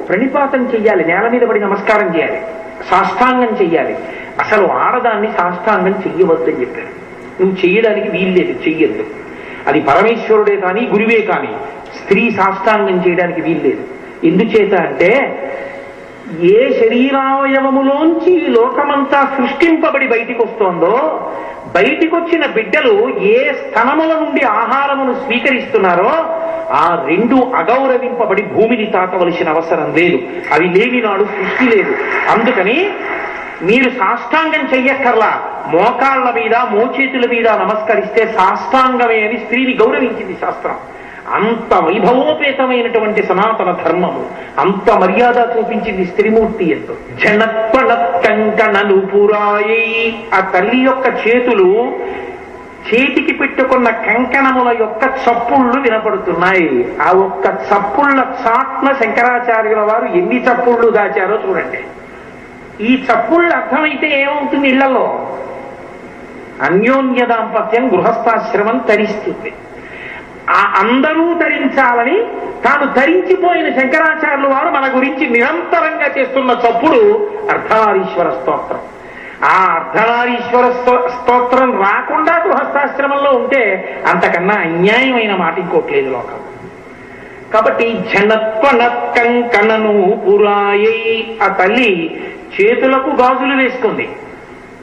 ప్రణిపాతం చెయ్యాలి, నేల మీద పడి నమస్కారం చేయాలి, సాష్టాంగం చెయ్యాలి. అసలు ఆడదాన్ని సాష్టాంగం చెయ్యవద్దని చెప్పారు. నువ్వు చెయ్యడానికి వీల్లేదు, చెయ్యొద్దు. అది పరమేశ్వరుడే కానీ గురువే కానీ స్త్రీ సాష్టాంగం చేయడానికి వీల్లేదు. ఎందుచేత అంటే ఏ శరీరావయవములోంచి ఈ లోకమంతా సృష్టింపబడి బయటికి వస్తోందో, బయటికి వచ్చిన బిడ్డలు ఏ స్థనముల నుండి ఆహారమును స్వీకరిస్తున్నారో ఆ రెండు అగౌరవింపబడి భూమిని తాకవలసిన అవసరం లేదు. అవి లేని నాడు సృష్టి లేదు. అందుకని మీరు సాష్టాంగం చెయ్యక్కర్లా, మోకాళ్ల మీద మోచేతుల మీద నమస్కరిస్తే సాష్టాంగమే అని స్త్రీని గౌరవించింది శాస్త్రం. అంత వైభవోపేతమైనటువంటి సనాతన ధర్మము, అంత మర్యాద చూపించింది స్త్రీమూర్తి ఎంతో. జనత్వనత్కంకణను పురాయై, ఆ తల్లి యొక్క చేతులు చేతికి పెట్టుకున్న కంకణముల యొక్క చప్పుళ్ళు వినపడుతున్నాయి. ఆ ఒక్క చప్పుళ్ళ చాట్న శంకరాచార్యుల వారు ఎన్ని చప్పుళ్ళు దాచారో చూడండి. ఈ చప్పుళ్ళు అర్థమైతే ఏమవుతుంది? ఇళ్లలో అన్యోన్య దాంపత్యం గృహస్థాశ్రమం తరిస్తుంది. ఆ అందరూ ధరించాలని తాను ధరించిపోయిన శంకరాచార్యుల వారు మన గురించి నిరంతరంగా చేస్తున్న చప్పుడు అర్ధనారీశ్వర స్తోత్రం. ఆ అర్ధనారీశ్వర స్తోత్రం రాకుండా గృహస్థాశ్రమంలో ఉంటే అంతకన్నా అన్యాయమైన మాట ఇంకోట్లేదు లోకం. కాబట్టి జనత్వనత్కంకణను పురాయై, ఆ తల్లి చేతులకు గాజులు వేసుకుంది.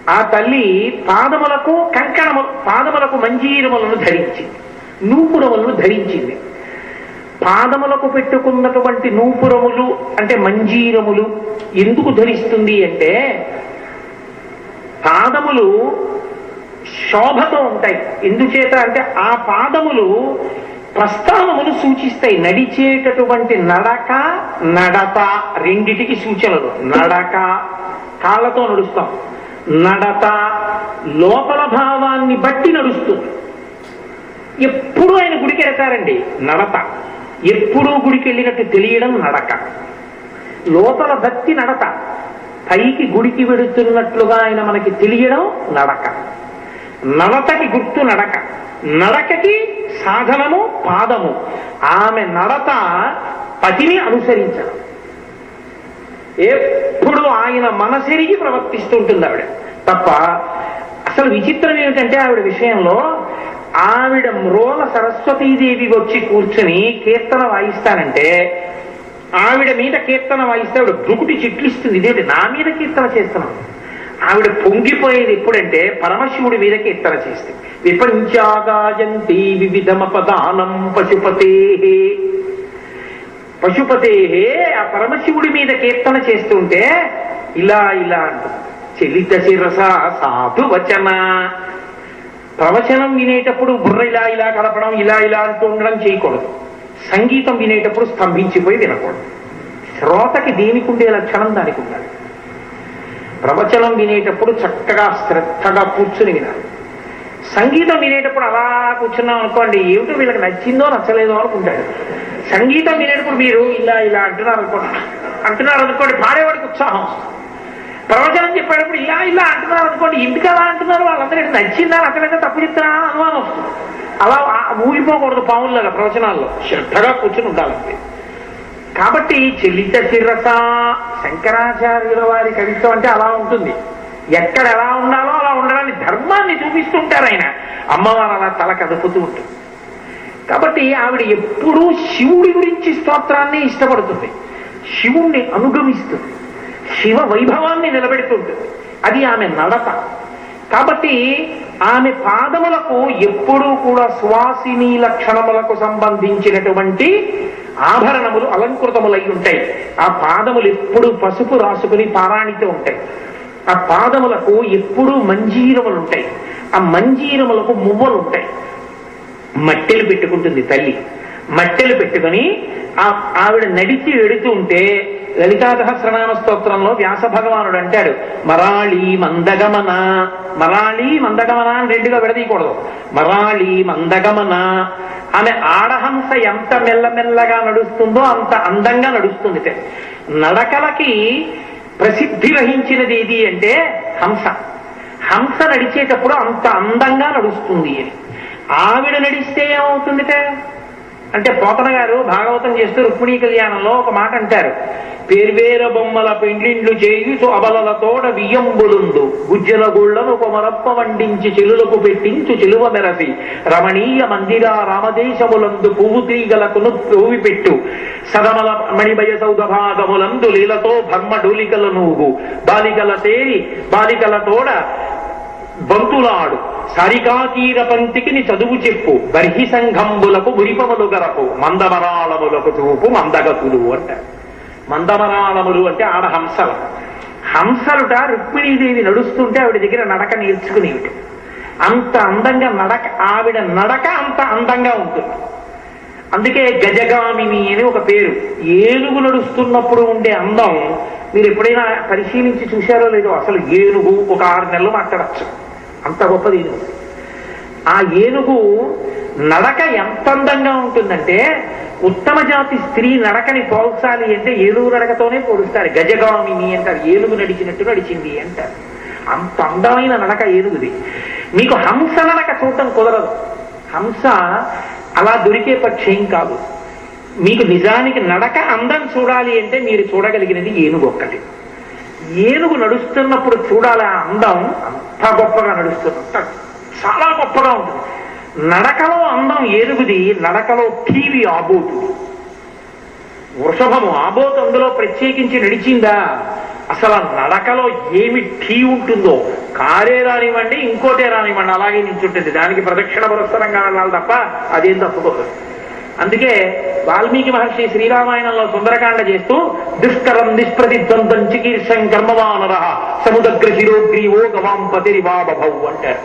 ఆ తల్లి పాదములకు పాదములకు మంజీరములను ధరించింది, నూపురములను ధరించింది. పాదములకు పెట్టుకున్నటువంటి నూపురములు అంటే మంజీరములు ఎందుకు ధరిస్తుంది అంటే, పాదములు శోభతో ఉంటాయి. ఎందుచేత అంటే ఆ పాదములు ప్రస్థానములు సూచిస్తాయి. నడిచేటటువంటి నడక, నడత రెండిటికి సూచనలు. నడక కాళ్ళతో నడుస్తాం, నడత లోపల భావాన్ని బట్టి నడుస్తుంది. ఎప్పుడు ఆయన గుడికి వెళ్తారండి, నడత. ఎప్పుడూ గుడికి వెళ్ళినట్టు తెలియడం నడక. లోపల భక్తి నడత, పైకి గుడికి వెడుతున్నట్లుగా ఆయన మనకి తెలియడం నడక. నడతకి గుర్తు నడక, నడకకి సాధనము పాదము. ఆమె నడత పతిని అనుసరించడం. ఎప్పుడు ఆయన మనసెరిగి ప్రవర్తిస్తుంటుంది ఆవిడ తప్ప. అసలు విచిత్రం ఏమిటంటే ఆవిడ విషయంలో, ఆవిడ మ్రోల సరస్వతీదేవి వచ్చి కూర్చుని కీర్తన వాయిస్తానంటే, ఆవిడ మీద కీర్తన వాయిస్తే ఆవిడ భృకుటి చిట్లిస్తుంది. ఇదేంటి నా మీద కీర్తన చేస్తున్నాను. ఆవిడ పొంగిపోయేది ఎప్పుడంటే పరమశివుడి మీద కీర్తన చేస్తే. విపంచాగాయంతి వివిధమపదానం పశుపతే, పశుపతే ఆ పరమశివుడి మీద కీర్తన చేస్తుంటే ఇలా ఇలా అంటుంది. చలిత శిరస సాధు వచన. ప్రవచనం వినేటప్పుడు బుర్ర ఇలా ఇలా కలపడం, ఇలా ఇలా అంటూ ఉండడం చేయకూడదు. సంగీతం వినేటప్పుడు స్తంభించిపోయి వినకూడదు. శ్రోతకి దేనికి ఉండే లక్షణం దానికి ఉండాలి. ప్రవచనం వినేటప్పుడు చక్కగా శ్రద్ధగా కూర్చుని వినాలి. సంగీతం వినేటప్పుడు అలా కూర్చున్నాం అనుకోండి, ఏమిటో వీళ్ళకి నచ్చిందో నచ్చలేదో అనుకుంటాడు. సంగీతం వినేటప్పుడు మీరు ఇలా ఇలా అంటున్నారు అనుకోండి, పాడేవాడికి ఉత్సాహం. ప్రవచనం చెప్పేటప్పుడు ఇలా ఇలా అంటున్నారు అనుకోండి, ఎందుకు అలా అంటున్నారు, వాళ్ళందరికీ నచ్చిందా నచ్చలేదా, తప్పు చెప్తున్నా అనుమానం వస్తుంది. అలా ఊగిపోకూడదు పావుల్లాగా ప్రవచనాల్లో, శ్రద్ధగా కూర్చుని ఉండాలంటే. కాబట్టి చలిత శిరస, శంకరాచార్యుల వారి కవిత్వం అంటే అలా ఉంటుంది. ఎక్కడ ఎలా ఉండాలో అలా ఉండడాన్ని, ధర్మాన్ని చూపిస్తుంటారు ఆయన. అమ్మవారు అలా తల కదుపుతూ ఉంటుంది. కాబట్టి ఆవిడ ఎప్పుడూ శివుడి గురించి స్తోత్రాన్ని ఇష్టపడుతుంది, శివుణ్ణి అనుగమిస్తుంది, శివ వైభవాన్ని నిలబెడుతుంటుంది. అది ఆమె నడత. కాబట్టి ఆమె పాదములకు ఎప్పుడూ కూడా సువాసిని లక్షణములకు సంబంధించినటువంటి ఆభరణములు అలంకృతములై ఉంటాయి. ఆ పాదములు ఎప్పుడూ పసుపు రాసుకుని పారాణితో ఉంటాయి. ఆ పాదములకు ఎప్పుడూ మంజీరములు ఉంటాయి. ఆ మంజీరములకు మువ్వలు ఉంటాయి. మట్టెలు పెట్టుకుంటుంది తల్లి. మట్టెలు పెట్టుకుని ఆవిడ నడిచి వెడుతూ ఉంటే, లలితా సహస్రనామ స్తోత్రంలో వ్యాస భగవానుడు అంటాడు, మరాళి మందగమన. మరాళి మందగమన అని రెండుగా విడదీయకూడదు. మరాళి మందగమన. ఆమె ఆడహంస ఎంత మెల్లమెల్లగా నడుస్తుందో అంత అందంగా నడుస్తుంది. నడకలకి ప్రసిద్ధి వహించినది ఏది అంటే హంస. హంస నడిచేటప్పుడు అంత అందంగా నడుస్తుంది అని. ఆవిడ నడిస్తే ఏమవుతుందిట, అంటే పోతన గారు భాగవతం చేస్తూ రుక్మిణీ కళ్యాణంలో ఒక మాట అంటారు, పేర్వేర బొమ్మల పెండ్లిండ్లు చేయుచు అబలలతోడ వియ్యంబులుందు గుజ్జల గుళ్లను కొమరప్ప వండించి చెలులకు పెట్టించు చెలువ మెరసి రమణీయ మందిరా రామదేశములందు పువ్వు తీగలకును పువ్వి పెట్టు సదమల మణిభయ సౌధ భాగములందు లీలతో భర్మ డూలికల నూగు బాలికల తేరి బాలికలతోడ బంతులాడు సరికాకీర పంతికిని చదువు చెప్పు బర్హి సంఘంబులకు మురిపములు గరపు మందమరాళములకు చూపు మందగతులు అంటారు. మందమరాళములు అంటే ఆడ హంసలు. హంసలుట రుక్మిణీదేవి నడుస్తుంటే ఆవిడ దగ్గర నడక నేర్చుకునేవి. అంత అందంగా నడక, ఆవిడ నడక అంత అందంగా ఉంటుంది. అందుకే గజగామిని అని ఒక పేరు. ఏనుగు నడుస్తున్నప్పుడు ఉండే అందం మీరు ఎప్పుడైనా పరిశీలించి చూశారో లేదో. అసలు ఏనుగు ఒక 6 నెలలు మాట్లాడచ్చు, అంత గొప్పది ఏనుగు. ఆ ఏనుగు నడక ఎంత అందంగా ఉంటుందంటే ఉత్తమ జాతి స్త్రీ నడకని పోల్చాలి అంటే ఏనుగు నడకతోనే పోలుస్తారు. గజగామిని అంటారు, ఏనుగు నడిచినట్టు నడిచింది అంటారు. అంత అందమైన నడక ఏనుగుది. మీకు హంస నడక చూడటం కుదరదు. హంస అలా దొరికే పక్షేం కాదు. మీకు నిజానికి నడక అందం చూడాలి అంటే మీరు చూడగలిగినది ఏనుగు ఒక్కటి. ఏనుగు నడుస్తున్నప్పుడు చూడాలి ఆ అందం. అంత గొప్పగా నడుస్తున్నట్టు చాలా గొప్పగా ఉంటుంది. నడకలో అందం ఏనుగుది, నడకలో టీవీ ఆబోతుది. వృషభము ఆబోతు అందులో ప్రత్యేకించి నడిచిందా? అసలు ఆ నడకలో ఏమి టీ ఉంటుందో, కారే రానివ్వండి ఇంకోటే రానివ్వండి అలాగే నించుంటుంది. దానికి ప్రదక్షిణ పురస్సరంగా వెళ్ళాలి తప్ప అదేం తప్పుకోదు. అందుకే వాల్మీకి మహర్షి శ్రీరామాయణంలో సుందరకాండ చేస్తూ దుష్కరం నిష్ప్రతిద్వంతం చికీర్షం కర్మవానర సముద్ర శిరోగ్రీవో గవాంపతిరివాబభౌ అంటారు.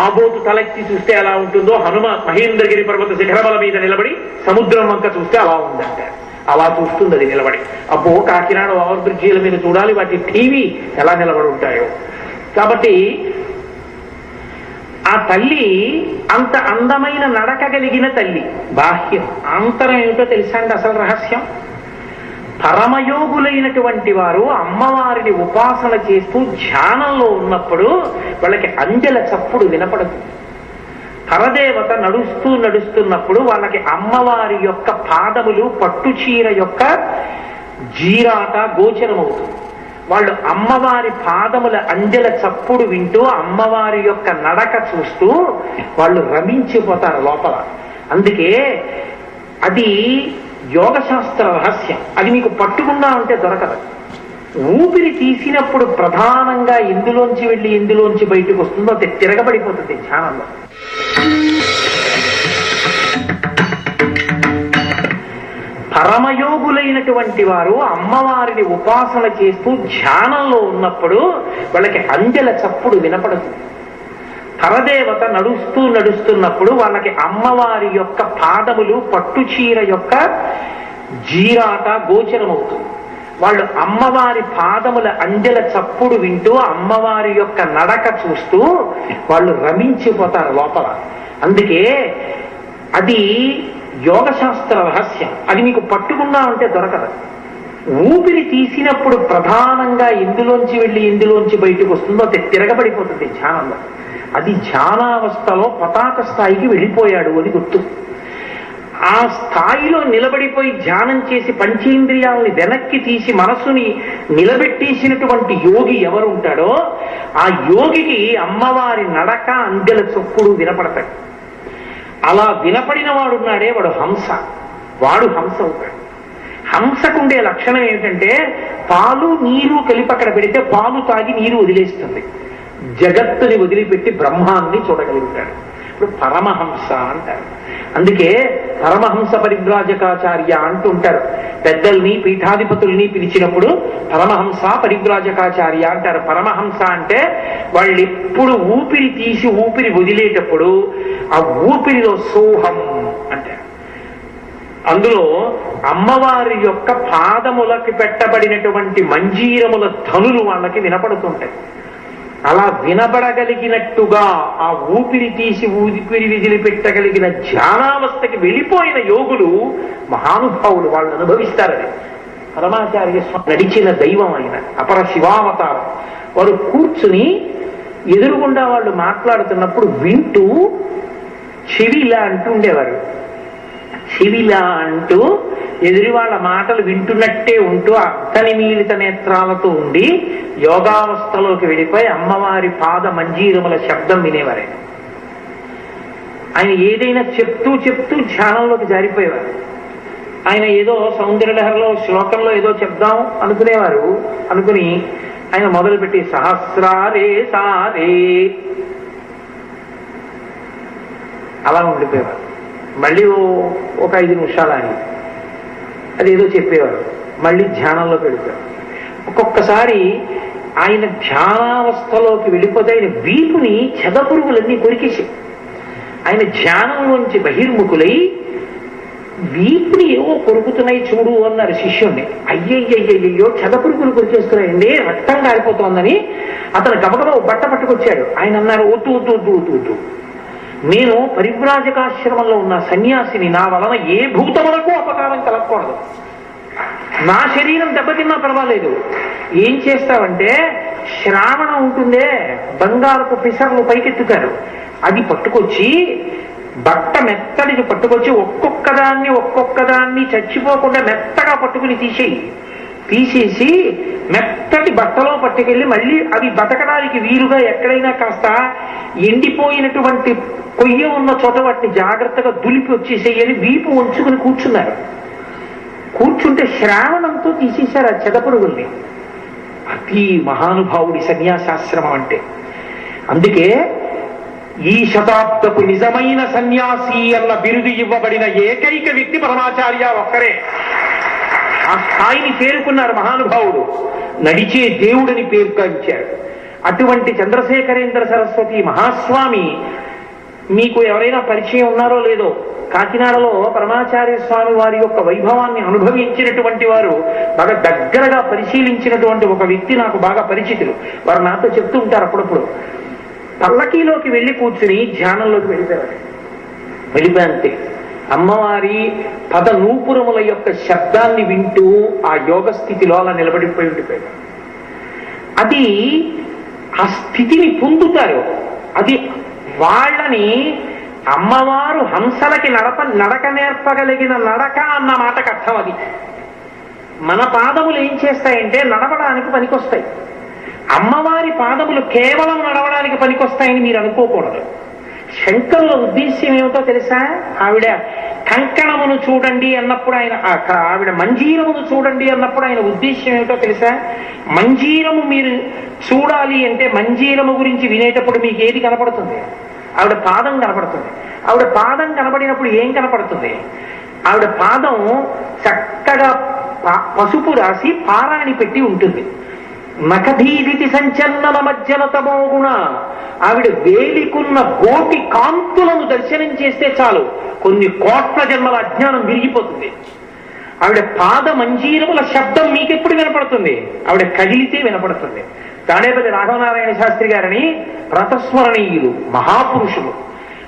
ఆబోతు తలెత్తి చూస్తే ఎలా ఉంటుందో హనుమ మహేంద్రగిరి పర్వత శిఖరముల మీద నిలబడి సముద్రం వంక చూస్తే అలా ఉందంటారు. అలా చూస్తుంది అది నిలబడి. అబ్బో కాకినాడ ఓవర్ బ్రిడ్జీల మీద చూడాలి, వాటి టీవీ ఎలా నిలబడి ఉంటాయో. కాబట్టి ఆ తల్లి అంత అందమైన నడక కలిగిన తల్లి. బాహ్యం ఆంతరం ఏమిటో తెలుసా అండి అసలు రహస్యం? పరమయోగులైనటువంటి వారు అమ్మవారిని ఉపాసన చేస్తూ ధ్యానంలో ఉన్నప్పుడు వాళ్ళకి అంజల చప్పుడు వినపడుతుంది. పరదేవత నడుస్తున్నప్పుడు వాళ్ళకి అమ్మవారి యొక్క పాదములు పట్టుచీర యొక్క జీరాట గోచరమవుతుంది. వాళ్ళు అమ్మవారి పాదముల అంజల చప్పుడు వింటూ అమ్మవారి యొక్క నడక చూస్తూ వాళ్ళు రమించిపోతారు లోపల. అందుకే అది యోగశాస్త్ర రహస్యం. అది మీకు పట్టుకున్నా ఉంటే దొరకదు. ఊపిరి తీసినప్పుడు ప్రధానంగా ఎందులోంచి వెళ్ళి ఎందులోంచి బయటకు వస్తుందో అది తిరగబడిపోతుంది ధ్యానంలో. పరమయోగులైనటువంటి వారు అమ్మవారిని ఉపాసన చేస్తూ ధ్యానంలో ఉన్నప్పుడు వాళ్ళకి అంజల చప్పుడు వినపడుతుంది. పరదేవత నడుస్తున్నప్పుడు వాళ్ళకి అమ్మవారి యొక్క పాదములు పట్టుచీర యొక్క జీరాట గోచరమవుతుంది. వాళ్ళు అమ్మవారి పాదముల అంజల చప్పుడు వింటూ అమ్మవారి యొక్క నడక చూస్తూ వాళ్ళు రమించిపోతారు లోపల. అందుకే అది యోగశాస్త్ర రహస్యం. అది మీకు పట్టుకున్నా ఉంటే దొరకదు. ఊపిరి తీసినప్పుడు ప్రధానంగా ఎందులోంచి వెళ్ళి ఎందులోంచి బయటకు వస్తుందో అది తిరగబడిపోతుంది ధ్యానంలో. అది ధ్యానావస్థలో పతాక స్థాయికి వెళ్ళిపోయాడు అని గుర్తు. ఆ స్థాయిలో నిలబడిపోయి ధ్యానం చేసి పంచేంద్రియాలని వెనక్కి తీసి మనస్సుని నిలబెట్టేసినటువంటి యోగి ఎవరు ఉంటాడో ఆ యోగికి అమ్మవారి నడక అంజల చొప్పుడు వినపడతాడు. అలా వినపడిన వాడున్నాడే వాడు హంస. వాడు హంస అవుతాడు. హంసకుండే లక్షణం ఏమిటంటే పాలు నీరు కలిపి అక్కడ పెడితే పాలు తాగి నీరు వదిలేస్తుంది. జగత్తుని వదిలిపెట్టి బ్రహ్మాన్ని చూడగలుగుతాడు. ఇప్పుడు పరమహంస అంటారు. అందుకే పరమహంస పరివ్రాజకాచార్య అంటుంటారు. పెద్దల్ని పీఠాధిపతుల్ని పిలిచినప్పుడు పరమహంస పరివ్రాజకాచార్య అంటారు. పరమహంస అంటే వాళ్ళు ఎప్పుడు ఊపిరి తీసి ఊపిరి వదిలేటప్పుడు ఆ ఊపిరిలో సోహం అంటారు. అందులో అమ్మవారి యొక్క పాదములకి పెట్టబడినటువంటి మంజీరముల ధనులు వాళ్ళకి వినపడుతుంటాయి. అలా వినబడగలిగినట్టుగా ఆ ఊపిరి తీసి ఊపిరి విదిలిపెట్టగలిగిన ధ్యానావస్థకి వెళ్ళిపోయిన యోగులు మహానుభావులు. వాళ్ళు అనుభవిస్తారని పరమాచార్య స్వామి నడిచిన దైవం ఆయన అపర శివావతారం. వారు కూర్చుని ఎదురుగుండా వాళ్ళు మాట్లాడుతున్నప్పుడు వింటూ చెవి ఇలా అంటుండేవారు. చెవిలా అంటూ ఎదురి వాళ్ళ మాటలు వింటున్నట్టే ఉంటూ అర్ధనిమీలిత నేత్రాలతో ఉండి యోగావస్థలోకి వెళ్ళిపోయి అమ్మవారి పాద మంజీరముల శబ్దం వినేవారే. ఆయన ఏదైనా చెప్తూ చెప్తూ ధ్యానంలోకి జారిపోయేవారు. ఆయన ఏదో సౌందర్యలహరిలో శ్లోకంలో ఏదో చెప్దాం అనుకునేవారు. అనుకుని ఆయన మొదలుపెట్టి సహస్రారే సారే అలా ఉండిపోయేవారు. మళ్ళీ ఒక 5 నిమిషాలు అని అదేదో చెప్పేవారు. మళ్ళీ ధ్యానంలోకి వెళ్ళిపోయారు. ఒక్కొక్కసారి ఆయన ధ్యానావస్థలోకి వెళ్ళిపోతే ఆయన వీపుని చెదపురుగులన్నీ కొరికేసి ఆయన ధ్యానంలోంచి బహిర్ముఖులై వీపుని ఏవో కొరుకుతున్నాయి చూడు అన్నారు శిష్యుణ్ణి. అయ్యయ్యయ్యో చెదపురుగులు కొరికేస్తున్నాయండి, రక్తం కారిపోతోందని అతను గబగబా బట్ట పట్టుకొచ్చాడు. ఆయన అన్నారు, వద్దు వద్దు వద్దు వద్దు వద్దు, నేను పరివ్రాజకాశ్రమంలో ఉన్న సన్యాసిని, నా వలన ఏ భూతములకు అపకారం కలగకూడదు, నా శరీరం దెబ్బతిన్నా పర్వాలేదు. ఏం చేస్తావంటే శ్రావణం ఉంటుందే, బంగారపు పిసర్లు పైకెత్తుతారు, అది పట్టుకొచ్చి బట్ట మెత్తడికి పట్టుకొచ్చి ఒక్కొక్కదాన్ని చచ్చిపోకుండా మెత్తగా పట్టుకుని తీసేసి మెత్తటి బట్టలో పట్టుకెళ్ళి మళ్ళీ అవి బతకడానికి వీలుగా ఎక్కడైనా కాస్త ఎండిపోయినటువంటి కొయ్య ఉన్న చోట వాటిని జాగ్రత్తగా దులిపి వచ్చేసేయని వీపు ఉంచుకుని కూర్చున్నారు. కూర్చుంటే శ్రావణంతో తీసేశారు ఆ చెదపురుగుల్ని. అతి మహానుభావుడి సన్యాసాశ్రమం అంటే. అందుకే ఈ శతాబ్దపు నిజమైన సన్యాసి అన్న బిరుదు ఇవ్వబడిన ఏకైక వ్యక్తి పరమాచార్య ఒక్కరే. ఆ స్థాయిని చేరుకున్నారు మహానుభావుడు. నడిచే దేవుడిని పేర్కొంచాడు. అటువంటి చంద్రశేఖరేంద్ర సరస్వతి మహాస్వామి మీకు ఎవరైనా పరిచయం ఉన్నారో లేదో, కాకినాడలో పరమాచార్య స్వామి వారి యొక్క వైభవాన్ని అనుభవించినటువంటి వారు బాగా దగ్గరగా పరిశీలించినటువంటి ఒక వ్యక్తి నాకు బాగా పరిచితులు. వారు నాతో చెప్తూ ఉంటారు అప్పుడప్పుడు. పల్లకీలోకి వెళ్ళి కూర్చుని ధ్యానంలోకి వెళ్ళిపోయంతే అమ్మవారి పద నూపురముల యొక్క శబ్దాన్ని వింటూ ఆ యోగ స్థితిలో అలా నిలబడిపోయి ఉండిపోయాడు. అది ఆ స్థితిని పొందుతారు. అది వాళ్ళని అమ్మవారు హంసలకి నడక నేర్పగలిగిన నడక అన్న మాటకు అర్థం. అది మన పాదములు ఏం చేస్తాయంటే నడవడానికి పనికొస్తాయి. అమ్మవారి పాదములు కేవలం నడవడానికి పనికొస్తాయని మీరు అనుకోకూడదు. శంకరుల ఉద్దేశ్యం ఏమిటో తెలుసా? ఆవిడ కంకణమును చూడండి అన్నప్పుడు ఆవిడ మంజీరమును చూడండి అన్నప్పుడు ఆయన ఉద్దేశ్యం ఏమిటో తెలుసా? మంజీరము మీరు చూడాలి అంటే మంజీరము గురించి వినేటప్పుడు మీకు ఏది కనపడుతుంది? ఆవిడ పాదం కనపడుతుంది. ఆవిడ పాదం కనబడినప్పుడు ఏం కనపడుతుంది? ఆవిడ పాదం చక్కగా పసుపు రాసి పారాణి పెట్టి ఉంటుంది. నఖధీదితి సంచలన మధ్యన తమోగుణ, ఆవిడ వేలికున్న కోటి కాంతులను దర్శనం చేస్తే చాలు కొన్ని కోట్ల జన్మల అజ్ఞానం విరిగిపోతుంది. ఆవిడ పాద మంజీరముల శబ్దం మీకెప్పుడు వినపడుతుంది? ఆవిడ కదిలితే వినపడుతుంది. తాడేపల్లి రాఘవనారాయణ శాస్త్రి గారని ప్రతస్మరణీయులు మహాపురుషులు.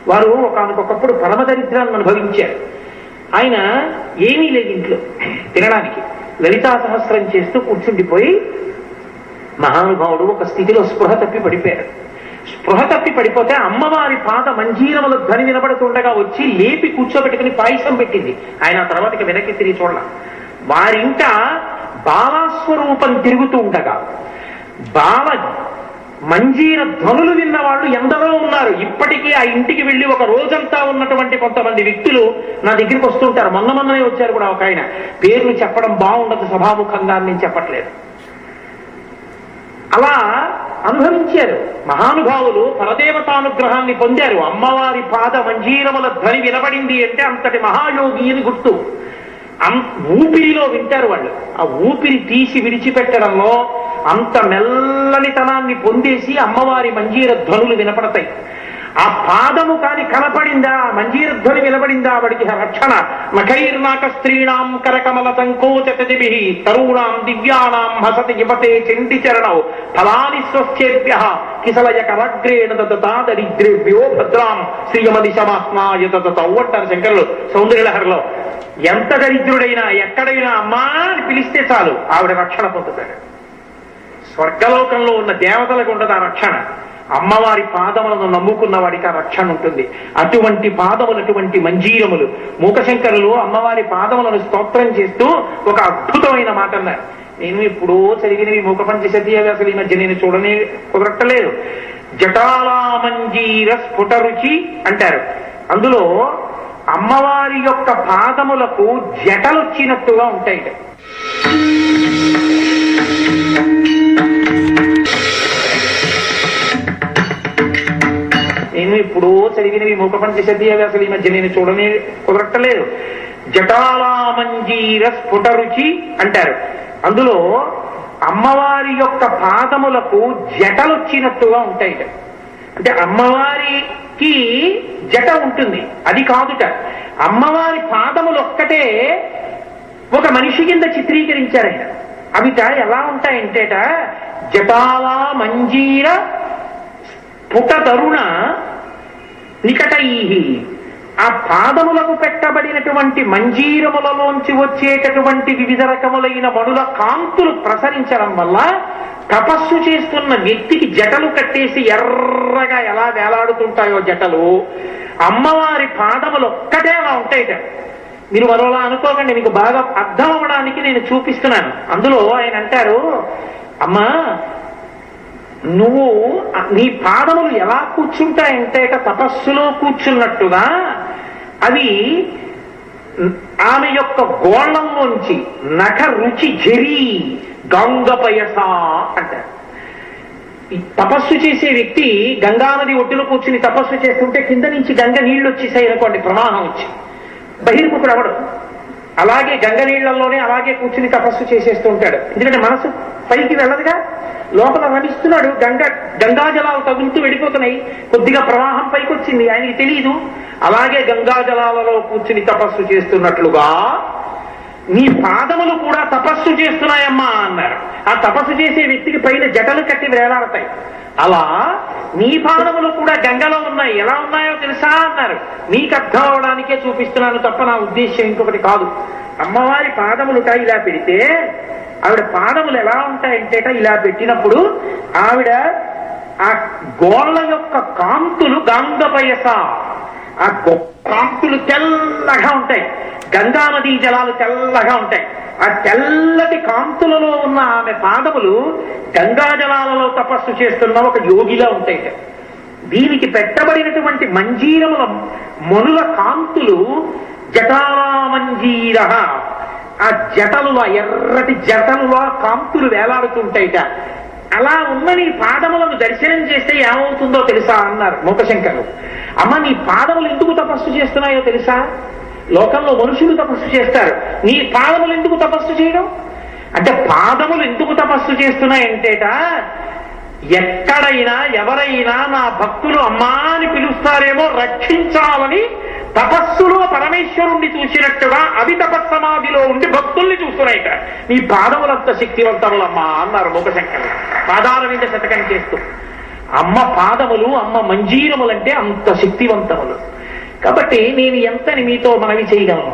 వారు ఒకనకొకప్పుడు పరమదరిద్రాన్ని అనుభవించారు. ఆయన ఏమీ లేదు ఇంట్లో తినడానికి, లలితా సహస్రం చేస్తూ కూర్చుండిపోయి మహానుభావుడు ఒక స్థితిలో స్పృహ తప్పి పడిపోయారు. స్పృహ తప్పి పడిపోతే అమ్మవారి పాద మంజీరముల ధ్వని వినబడుతుండగా వచ్చి లేపి కూర్చోబెట్టుకుని పాయసం పెట్టింది. ఆయన ఆ తర్వాతకి వెనక్కి తిరిగి చూడాల. వారింట బాలాస్వరూపం తిరుగుతూ ఉండగా బాల మంజీర ధ్వనులు విన్న వాళ్ళు ఎందరో ఉన్నారు. ఇప్పటికీ ఆ ఇంటికి వెళ్ళి ఒక రోజంతా ఉన్నటువంటి కొంతమంది వ్యక్తులు నా దగ్గరికి వస్తుంటారు. మొన్ననే వచ్చారు కూడా ఒక ఆయన. పేర్లు చెప్పడం బాగుండదు సభాముఖంగా, నేను చెప్పట్లేదు. అలా అనుభవించారు మహానుభావులు. పరదేవతానుగ్రహాన్ని పొందారు. అమ్మవారి పాద మంజీరముల ధ్వని వినబడింది అంటే అంతటి మహాయోగి అని గుర్తు. ఊపిరిలో వింటారు వాళ్ళు. ఆ ఊపిరి తీసి విడిచిపెట్టడంలో అంత మెల్లనితనాన్ని పొందేసి అమ్మవారి మంజీర ధ్వనులు వినపడతాయి. ఆ పాదము కాని కనపడిందా, మంజీర ధ్వని వినబడిందా, వాడికి రక్షణ. నఖైర్నాక స్త్రీణాం కరకమల సంకోచతిభి తరుణాం దివ్యానాం హసతి యువతే చండి చరణౌ ఫలాని స్వచ్ఛేభ్య కిసలయ కరగ్రేణ దతా దరిద్రేభ్యో భద్రాం శ్రీయమదిశమాస్నాయ దతౌ అంటారు శంకరులు సౌందర్యలహరిలో. ఎంత దరిద్రుడైనా ఎక్కడైనా అమ్మా అని పిలిస్తే చాలు ఆవిడ రక్షణ పొందుతాడు. స్వర్గలోకంలో ఉన్న దేవతలకు ఉండదు ఆ రక్షణ. అమ్మవారి పాదములను నమ్ముకున్న వాడికి ఆ రక్షణ ఉంటుంది. అటువంటి పాదములు, అటువంటి మంజీరములు. మూకశంకరులు అమ్మవారి పాదములను స్తోత్రం చేస్తూ ఒక అద్భుతమైన మాట అన్నారు. నేను ఎప్పుడో చదివినవి మూక పంచశతి, అవి అసలు ఈ మధ్య నేను చూడనే కుదరట్టలేదు. జటాలా మంజీర స్ఫుటరుచి అంటారు. అందులో అమ్మవారి యొక్క పాదములకు జటలొచ్చినట్టుగా ఉంటాయి. నేను ఇప్పుడు చదివినవి మూక పంచశతి, అవి అసలు ఈ మధ్య నేను చూడనే కుదరట్టలేదు. జటాలా మంజీర స్ఫుటరుచి అంటారు. అందులో అమ్మవారి యొక్క పాదములకు జటలొచ్చినట్టుగా ఉంటాయి. అంటే అమ్మవారికి జట ఉంటుంది, అది కాదుట. అమ్మవారి పాదములు ఒక్కటే ఒక మనిషి కింద చిత్రీకరించారు ఆయన. అవిట ఎలా ఉంటాయంటేట జటాలా మంజీర స్ఫుట తరుణ నికటై. ఆ పాదములకు పెట్టబడినటువంటి మంజీరములలోంచి వచ్చేటటువంటి వివిధ రకములైన మణుల కాంతులు ప్రసరించడం వల్ల తపస్సు చేస్తున్న వ్యక్తికి జటలు కట్టేసి ఎర్రగా ఎలా వేలాడుతుంటాయో జటలు, అమ్మవారి పాదములు ఒక్కటే అలా ఉంటాయిట. మీరు మరోలా అనుకోకండి, మీకు బాగా అర్థం అవ్వడానికి నేను చూపిస్తున్నాను. అందులో ఆయన అంటారు, అమ్మా నువ్వు నీ పాదములు ఎలా కూర్చుంటాయంటే తపస్సులో కూర్చున్నట్టుగా అవి ఆమె యొక్క గోళంలోంచి నఖ రుచి జరి గంగపయస అంటారు. తపస్సు చేసే వ్యక్తి గంగానది ఒడ్డులో కూర్చుని తపస్సు చేస్తుంటే కింద నుంచి గంగ నీళ్లు వచ్చేసాయి అనుకోండి, ప్రవాహం వచ్చి బహిర్ముఖుడు అవడు. అలాగే గంగ నీళ్లలోనే అలాగే కూర్చుని తపస్సు చేసేస్తూ ఉంటాడు. ఎందుకంటే మనసు పైకి వెళ్ళదుగా, లోపల రమిస్తున్నాడు. గంగాజలాలు తగులుతూ వెళ్ళిపోతున్నాయి, కొద్దిగా ప్రవాహం పైకి వచ్చింది, ఆయనకి తెలియదు. అలాగే గంగాజలాలలో కూర్చుని తపస్సు చేస్తున్నట్లుగా నీ పాదములు కూడా తపస్సు చేస్తున్నాయమ్మా అన్నారు. ఆ తపస్సు చేసే వ్యక్తికి పైన జటలు కట్టి వేలాడతాయి. అలా నీ పాదములు కూడా గంగలో ఉన్నాయి. ఎలా ఉన్నాయో తెలుసా అన్నారు. నీకు అర్థం అవడానికే చూపిస్తున్నాను తప్ప నా ఉద్దేశ్యం ఇంకొకటి కాదు. అమ్మవారి పాదములుట ఇలా పెడితే ఆవిడ పాదములు ఎలా ఉంటాయంటేట ఇలా పెట్టినప్పుడు ఆవిడ ఆ గోళ్ళ యొక్క కాంతులు గంగపయస, ఆ కాంతులు తెల్లగా ఉంటాయి. గంగా నదీ జలాలు తెల్లగా ఉంటాయి. ఆ తెల్లటి కాంతులలో ఉన్న ఆమె పాదములు గంగా జలాలలో తపస్సు చేస్తున్న ఒక యోగిలా ఉంటాయి. దీనికి పెట్టబడినటువంటి మంజీరముల మనుల కాంతులు జటాలా మంజీర, ఆ జటలులా ఎర్రటి జటలులా కాంతులు వేలాడుతుంటాయిట. అలా ఉన్న నీ పాదములను దర్శనం చేస్తే ఏమవుతుందో తెలుసా అన్నారు మూకశంకరులు. అమ్మ నీ పాదములు ఎందుకు తపస్సు చేస్తున్నాయో తెలుసా? లోకంలో మనుషులు తపస్సు చేస్తారు, నీ పాదములు ఎందుకు తపస్సు చేయడం అంటే, పాదములు ఎందుకు తపస్సు చేస్తున్నాయంటేట ఎక్కడైనా ఎవరైనా నా భక్తులు అమ్మా అని పిలుస్తారేమో రక్షించాలని తపస్సులో పరమేశ్వరుణ్ణి చూసినట్టుగా అవి తపస్సమాధిలో ఉండి భక్తుల్ని చూస్తున్నాయిట. నీ పాదములంత శక్తివంతములమ్మా అన్నారు మూకశంకరులు పాదాల మీద శతకం చేస్తూ. అమ్మ పాదములు, అమ్మ మంజీరములంటే అంత శక్తివంతములు. కాబట్టి నేను ఎంతని మీతో మనవి చేయగలను.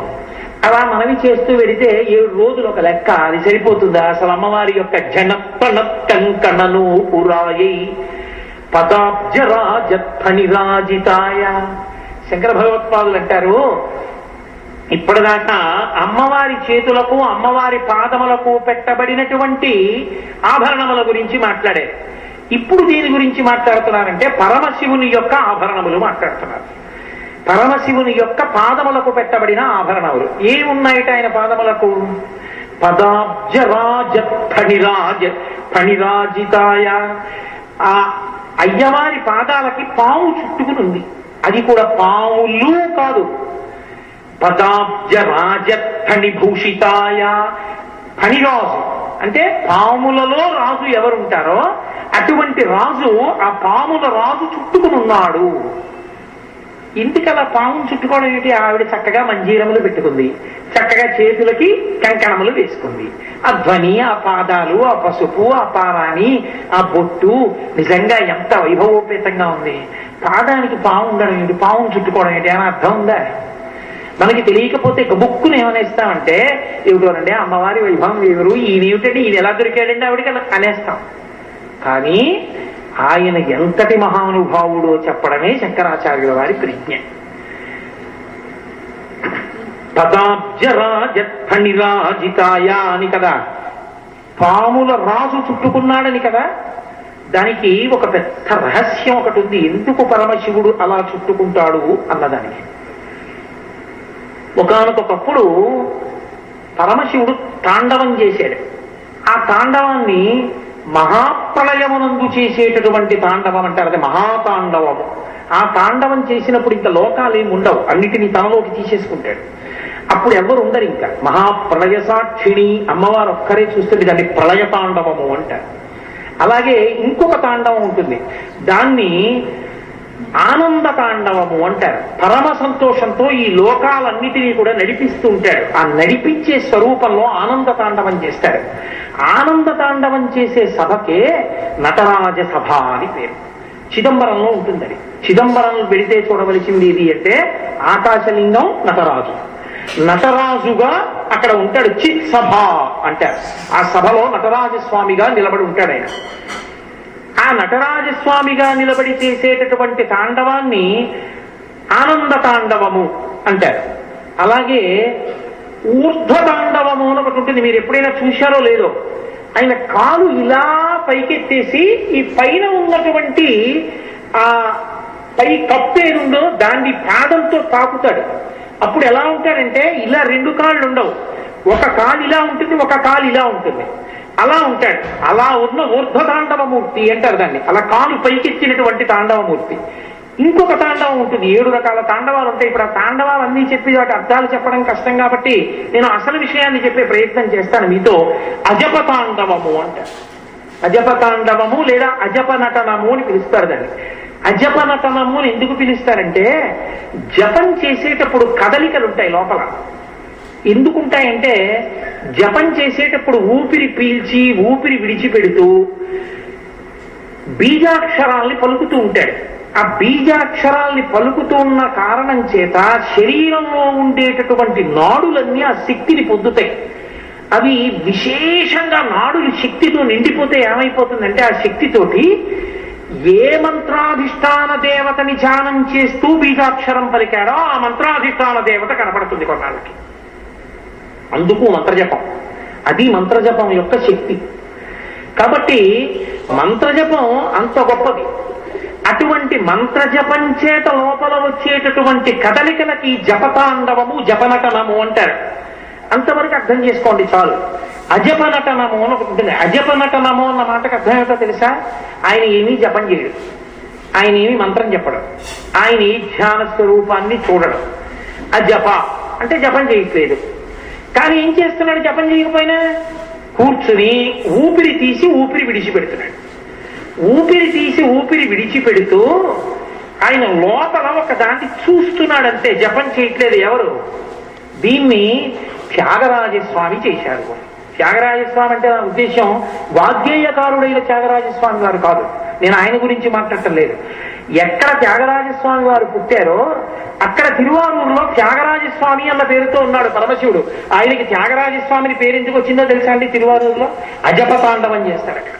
అలా మనవి చేస్తూ వెడితే 7 రోజులు ఒక లెక్క, అది సరిపోతుందా? అసలు అమ్మవారి యొక్క జనప్పనక్కను పురాయి పదాబ్జరాజత్ఫణిరాజితాయ. శంకర భగవత్పాదులు అంటారు, ఇప్పటిదాకా అమ్మవారి చేతులకు అమ్మవారి పాదములకు పెట్టబడినటువంటి ఆభరణముల గురించి మాట్లాడారు. ఇప్పుడు దీని గురించి మాట్లాడుతున్నారంటే పరమశివుని యొక్క ఆభరణములు మాట్లాడుతున్నారు. పరమశివుని యొక్క పాదములకు పెట్టబడిన ఆభరణములు ఏమున్నాయిట ఆయన పాదములకు? పదాబ్జరాజత్ఫణిరాజితాయ. ఆ అయ్యవారి పాదాలకి పాము చుట్టుకుని ఉంది, అది కూడా పాములు కాదు. పదాబ్జరాజత్ఫణిభూషితాయ. ఫణిరాజు అంటే పాములలో రాజు ఎవరుంటారో అటువంటి రాజు, ఆ పాముల రాజు చుట్టుకుని ఉన్నాడు. ఇంటికలా పాము చుట్టుకోవడం ఏంటి? ఆవిడ చక్కగా మంజీరములు పెట్టుకుంది, చక్కగా చేతులకి కంకణములు వేసుకుంది. ఆ ధ్వని, ఆ పాదాలు, ఆ పసుపు, ఆ పారాణి, ఆ బొట్టు నిజంగా ఎంత వైభవోపేతంగా ఉంది. పాదానికి పాము ఉండడం ఏంటి, పామును చుట్టుకోవడం ఏంటి అని అర్థం ఉందా? మనకి తెలియకపోతే బుక్కును ఏమనేస్తామంటే, ఏమిటోనండి అమ్మవారి వైభవం ఎవరు, ఈయనేమిటండి ఈయన ఎలా దొరికాడండి ఆవిడికి అనేస్తాం. కానీ ఆయన ఎంతటి మహానుభావుడో చెప్పడమే శంకరాచార్యుల వారి ప్రజ్ఞ. పదాబ్జరాజత్ఫణిరాజితాయ అని కదా, పాముల రాజు చుట్టుకున్నాడని కదా. దానికి ఒక పెద్ద రహస్యం ఒకటి ఉంది, ఎందుకు పరమశివుడు అలా చుట్టుకుంటాడు అన్నదానికి. ఒకానొకప్పుడు పరమశివుడు తాండవం చేశాడు. ఆ తాండవాన్ని మహాప్రళయమునందు చేసేటటువంటి తాండవం అంటారు, అది మహాతాండవము. ఆ తాండవం చేసినప్పుడు ఇంకా లోకాలేమి ఉండవు, అన్నిటినీ తనలోకి తీసేసుకుంటాడు. అప్పుడు ఎవరు ఉండరు, ఇంకా మహాప్రళయ సాక్షిణి అమ్మవారు ఒక్కరే చూస్తుంది, దాన్ని ప్రళయ తాండవము అంటారు. అలాగే ఇంకొక తాండవం ఉంటుంది, దాన్ని ఆనంద తాండవము అంటారు. పరమ సంతోషంతో ఈ లోకాలన్నిటినీ కూడా నడిపిస్తూ ఉంటాడు. ఆ నడిపించే స్వరూపంలో ఆనంద తాండవం చేస్తాడు. ఆనంద తాండవం చేసే సభకే నటరాజ సభ అని పేరు. చిదంబరంలో ఉంటుంది అది. చిదంబరం వెళితే చూడవలసింది ఏది అంటే ఆకాశలింగం నటరాజు. నటరాజుగా అక్కడ ఉంటాడు, చిత్ సభ అంటారు. ఆ సభలో నటరాజస్వామిగా నిలబడి ఉంటాడు ఆయన. ఆ నటరాజస్వామిగా నిలబడి చేసేటటువంటి తాండవాన్ని ఆనంద తాండవము అంటారు. అలాగే ఊర్ధ్వ తాండవము అని ఒకటి ఉంటుంది, మీరు ఎప్పుడైనా చూశారో లేదో. ఆయన కాలు ఇలా పైకెత్తేసి ఈ పైన ఉన్నటువంటి ఆ పై కప్పేరుందో దాన్ని పాదంతో తాకుతాడు. అప్పుడు ఎలా ఉంటాడంటే ఇలా రెండు కాళ్ళు ఉండవు, ఒక కాలు ఇలా ఉంటుంది, ఒక కాలు ఇలా ఉంటుంది, అలా ఉంటాడు. అలా ఉన్న ఊర్ధ్వ తాండవమూర్తి అంటారు దాన్ని. అలా కాలు పైకెత్తినటువంటి తాండవమూర్తి. ఇంకొక తాండవం ఉంటుంది, 7 రకాల తాండవాలు ఉంటాయి. ఇప్పుడు ఆ తాండవాలు అన్నీ చెప్పి వాటి అర్థాలు చెప్పడం కష్టం కాబట్టి నేను అసలు విషయాన్ని చెప్పే ప్రయత్నం చేస్తాను మీతో. అజప తాండవము అంటారు. అజప తాండవము లేదా అజప నటనము అని పిలుస్తారు దాన్ని. అజప నటనము అని ఎందుకు పిలుస్తారంటే జపం చేసేటప్పుడు కదలికలు ఉంటాయి లోపల. ఎందుకుంటాయంటే జపం చేసేటప్పుడు ఊపిరి పీల్చి ఊపిరి విడిచిపెడుతూ బీజాక్షరాల్ని పలుకుతూ ఉంటాడు. ఆ బీజాక్షరాల్ని పలుకుతూ ఉన్న కారణం చేత శరీరంలో ఉండేటటువంటి నాడులన్నీ ఆ శక్తిని పొందుతాయి. అవి విశేషంగా నాడులు శక్తితో నిండిపోతే ఏమైపోతుందంటే ఆ శక్తితోటి ఏ మంత్రాధిష్టాన దేవతని ధ్యానం చేస్తూ బీజాక్షరం పలికాడో ఆ మంత్రాధిష్టాన దేవత కనపడుతుంది కొన్నాళ్ళకి. అందుకు మంత్రజపం, అది మంత్రజపం యొక్క శక్తి. కాబట్టి మంత్రజపం అంత గొప్పది. అటువంటి మంత్రజపం చేత లోపల వచ్చేటటువంటి కదలికలకి జపతాండవము జపనటనము అంటారు. అంతవరకు అర్థం చేసుకోండి చాలు. అజపనటనము అని ఒకటి ఉంటుంది. అజపనటనము అన్న మాటకు అర్థం ఏమిటో తెలుసా? ఆయన ఏమీ జపం చేయడు, ఆయన ఏమీ మంత్రం చెప్పడం, ఆయన ఈ ధ్యాన స్వరూపాన్ని చూడడం. అజప అంటే జపం చేయట్లేదు, కానీ ఏం చేస్తున్నాడు? జపం చేయకపోయినా కూర్చుని ఊపిరి తీసి ఊపిరి విడిచిపెడుతున్నాడు. ఊపిరి తీసి ఊపిరి విడిచిపెడుతూ ఆయన లోపల ఒక దాన్ని చూస్తున్నాడంతే, జపం చేయట్లేదు. ఎవరు? దీన్ని త్యాగరాజస్వామి చేశారు. త్యాగరాజస్వామి అంటే నా ఉద్దేశం వాగ్గేయకారుడైన త్యాగరాజస్వామి వారు కాదు, నేను ఆయన గురించి మాట్లాడటం లేదు. ఎక్కడ త్యాగరాజస్వామి వారు పుట్టారో అక్కడ తిరువారూరులో త్యాగరాజస్వామి అన్న పేరుతో ఉన్నాడు పరమశివుడు. ఆయనకి త్యాగరాజస్వామిని పేరు ఎందుకు వచ్చిందో తెలుసా అండి? తిరువారూరులో అజప తాండవం చేస్తాడు అక్కడ.